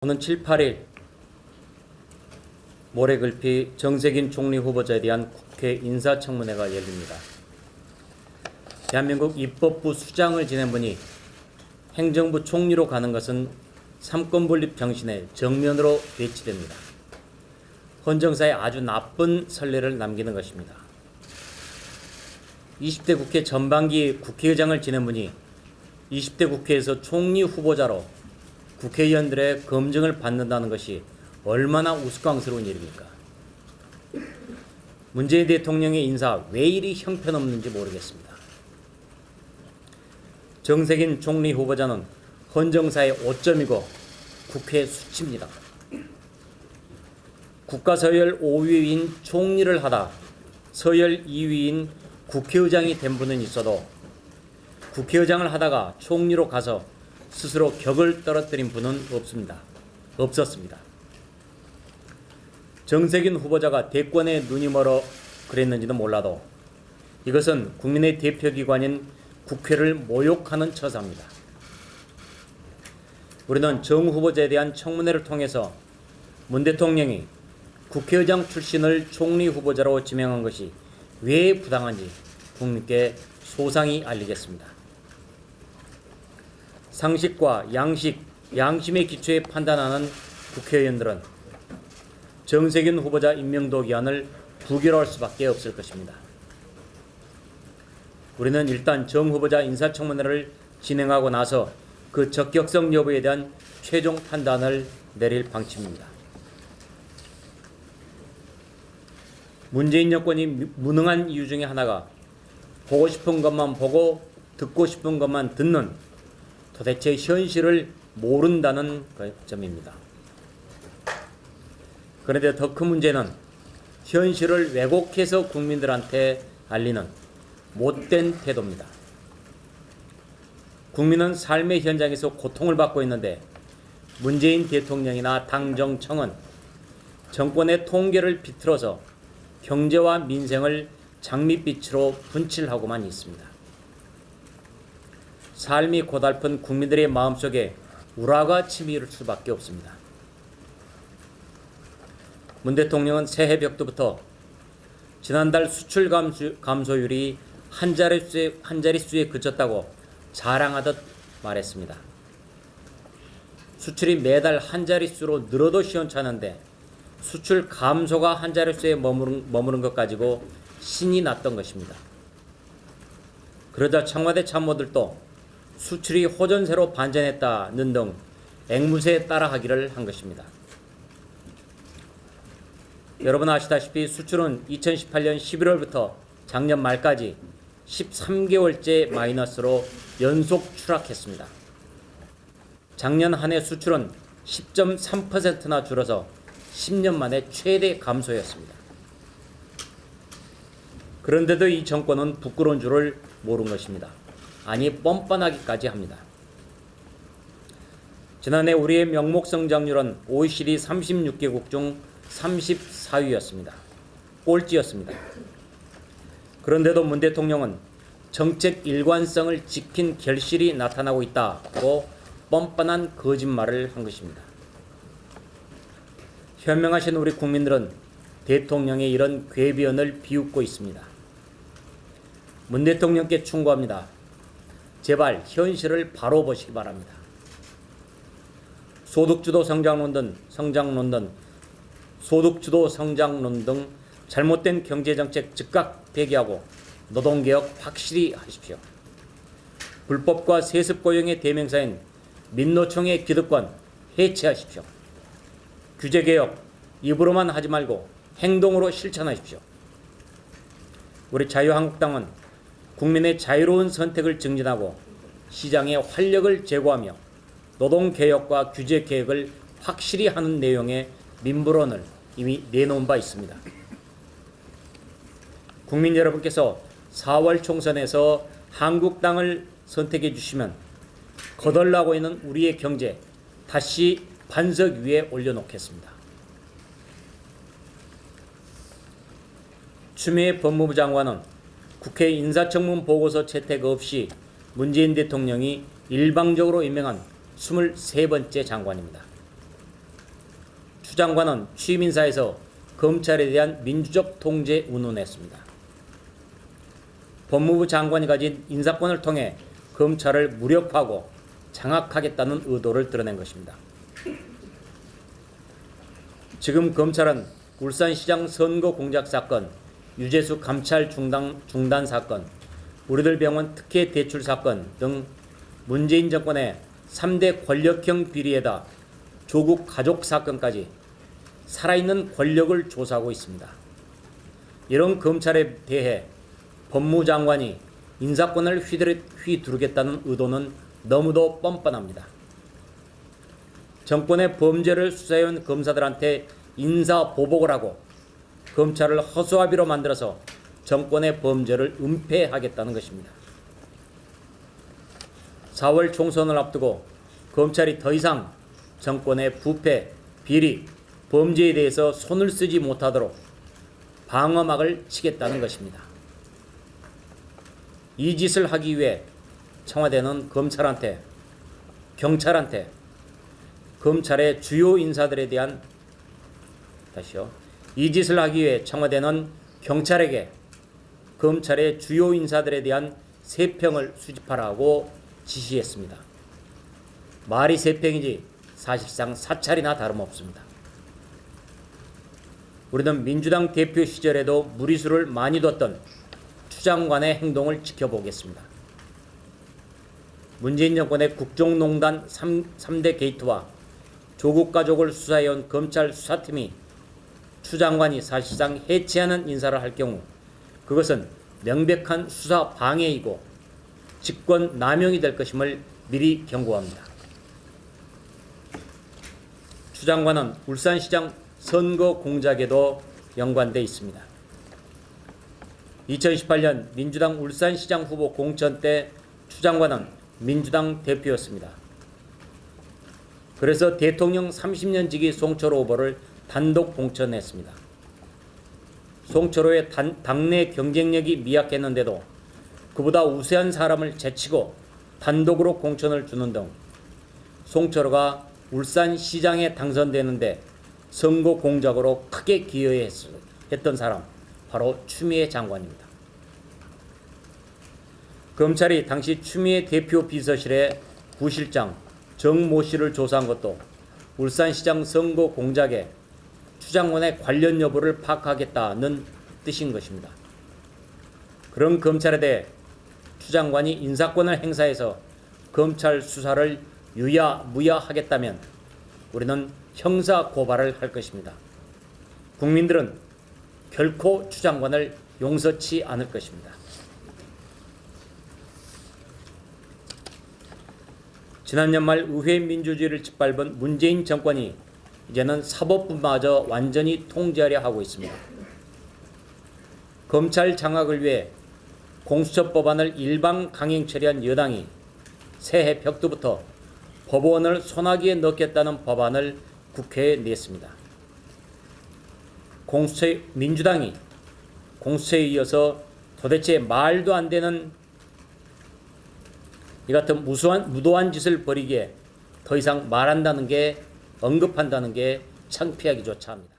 오는 7, 8일 모레글피 정세균 총리 후보자에 대한 국회 인사청문회가 열립니다. 대한민국 입법부 수장을 지낸 분이 행정부 총리로 가는 것은 삼권분립 정신의 정면으로 배치됩니다. 헌정사에 아주 나쁜 선례를 남기는 것입니다. 20대 국회 전반기 국회의장을 지낸 분이 20대 국회에서 총리 후보자로 국회의원들의 검증을 받는다는 것이 얼마나 우스꽝스러운 일입니까? 문재인 대통령의 인사 왜 이리 형편없는지 모르겠습니다. 정세균 총리 후보자는 헌정사의 오점이고 국회 수치입니다. 국가서열 5위인 총리를 하다 서열 2위인 국회의장이 된 분은 있어도 국회의장을 하다가 총리로 가서 스스로 격을 떨어뜨린 분은 없었습니다. 정세균 후보자가 대권에 눈이 멀어 그랬는지는 몰라도 이것은 국민의 대표기관인 국회를 모욕하는 처사입니다. 우리는 정 후보자에 대한 청문회를 통해서 문 대통령이 국회의장 출신을 총리 후보자로 지명한 것이 왜 부당한지 국민께 소상히 알리겠습니다. 상식과 양심의 기초에 판단하는 국회의원들은 정세균 후보자 임명도 기한을 부결할 수밖에 없을 것입니다. 우리는 일단 정 후보자 인사청문회를 진행하고 나서 그 적격성 여부에 대한 최종 판단을 내릴 방침입니다. 문재인 여권이 무능한 이유 중에 하나가 보고 싶은 것만 보고 듣고 싶은 것만 듣는 도대체 현실을 모른다는 점입니다. 그런데 더 큰 문제는 현실을 왜곡해서 국민들한테 알리는 못된 태도입니다. 국민은 삶의 현장에서 고통을 받고 있는데 문재인 대통령이나 당정청은 정권의 통계를 비틀어서 경제와 민생을 장밋빛으로 분칠하고만 있습니다. 삶이 고달픈 국민들의 마음속에 우라가 치밀을 수밖에 없습니다. 문 대통령은 새해 벽두부터 지난달 수출 감소율이 한 자릿수에 그쳤다고 자랑하듯 말했습니다. 수출이 매달 한 자릿수로 늘어도 시원찮은데 수출 감소가 한 자릿수에 머무른 것 가지고 신이 났던 것입니다. 그러자 청와대 참모들도 수출이 호전세로 반전했다는 등 앵무새에 따라하기를 한 것입니다. 여러분 아시다시피 수출은 2018년 11월부터 작년 말까지 13개월째 마이너스로 연속 추락했습니다. 작년 한 해 수출은 10.3%나 줄어서 10년 만에 최대 감소였습니다. 그런데도 이 정권은 부끄러운 줄을 모른 것입니다. 아니 뻔뻔하기까지 합니다. 지난해 우리의 명목 성장률은 OECD 36개국 중 34위였습니다. 꼴찌였습니다. 그런데도 문 대통령은 정책 일관성을 지킨 결실이 나타나고 있다고 뻔뻔한 거짓말을 한 것입니다. 현명하신 우리 국민들은 대통령의 이런 궤변을 비웃고 있습니다. 문 대통령께 충고합니다. 제발 현실을 바로 보시기 바랍니다. 소득주도 성장론 등 잘못된 경제정책 즉각 폐기하고 노동개혁 확실히 하십시오. 불법과 세습고용의 대명사인 민노총의 기득권 해체하십시오. 규제개혁 입으로만 하지 말고 행동으로 실천하십시오. 우리 자유한국당은 국민의 자유로운 선택을 증진하고 시장에 활력을 제고하며 노동개혁과 규제개혁을 확실히 하는 내용의 민부론을 이미 내놓은 바 있습니다. 국민 여러분께서 4월 총선에서 한국당을 선택해 주시면 거덜나고 있는 우리의 경제 다시 반석 위에 올려놓겠습니다. 추미애 법무부 장관은 국회 인사청문 보고서 채택 없이 문재인 대통령이 일방적으로 임명한 23번째 장관입니다. 장관은 취임 인사에서 검찰에 대한 민주적 통제 운운했습니다. 법무부 장관이 가진 인사권을 통해 검찰을 무력화하고 장악하겠다는 의도를 드러낸 것입니다. 지금 검찰은 울산시장 선거 공작 사건, 유재수 감찰 중단 사건, 우리들 병원 특혜 대출 사건 등 문재인 정권의 3대 권력형 비리에다 조국 가족 사건까지 살아있는 권력을 조사하고 있습니다. 이런 검찰에 대해 법무장관이 인사권을 휘두르겠다는 의도는 너무도 뻔뻔합니다. 정권의 범죄를 수사해온 검사들한테 인사보복을 하고 검찰을 허수아비로 만들어서 정권의 범죄를 은폐하겠다는 것입니다. 4월 총선을 앞두고 검찰이 더 이상 정권의 부패, 비리, 범죄에 대해서 손을 쓰지 못하도록 방어막을 치겠다는 것입니다. 이 짓을 하기 위해 청와대는 검찰한테, 경찰한테, 검찰의 주요 인사들에 대한 이 짓을 하기 위해 청와대는 경찰에게 검찰의 주요 인사들에 대한 세평을 수집하라고 지시했습니다. 말이 세평이지 사실상 사찰이나 다름없습니다. 우리는 민주당 대표 시절에도 무리수를 많이 뒀던 추 장관의 행동을 지켜보겠습니다. 문재인 정권의 국정농단 3대 게이트와 조국 가족을 수사해온 검찰 수사팀이 추 장관이 사실상 해체하는 인사를 할 경우 그것은 명백한 수사 방해이고 직권 남용이 될 것임을 미리 경고합니다. 추 장관은 울산시장 선거 공작에도 연관돼 있습니다. 2018년 민주당 울산시장 후보 공천 때 추 장관은 민주당 대표였습니다. 그래서 대통령 30년 지기 송철호 후보를 단독 공천했습니다. 송철호의 당내 경쟁력이 미약했는데도 그보다 우세한 사람을 제치고 단독으로 공천을 주는 등 송철호가 울산시장에 당선되는데 선거 공작으로 크게 기여했던 사람 바로 추미애 장관입니다. 검찰이 당시 추미애 대표 비서실의 부실장 정모 씨를 조사한 것도 울산시장 선거 공작에 추 장관의 관련 여부를 파악하겠다는 뜻인 것입니다. 그런 검찰에 대해 추 장관이 인사권을 행사해서 검찰 수사를 유야무야하겠다면 우리는 형사 고발을 할 것입니다. 국민들은 결코 추 장관을 용서치 않을 것입니다. 지난 연말 의회 민주주의를 짓밟은 문재인 정권이 이제는 사법부마저 완전히 통제하려 하고 있습니다. 검찰 장악을 위해 공수처 법안을 일방 강행 처리한 여당이 새해 벽두부터 법원을 소나기에 넣겠다는 법안을 국회에 냈습니다. 민주당이 공수처에 이어서 도대체 말도 안 되는 이 같은 무도한 짓을 벌이기에 더 이상 말한다는 게 언급한다는 게 창피하기조차 합니다.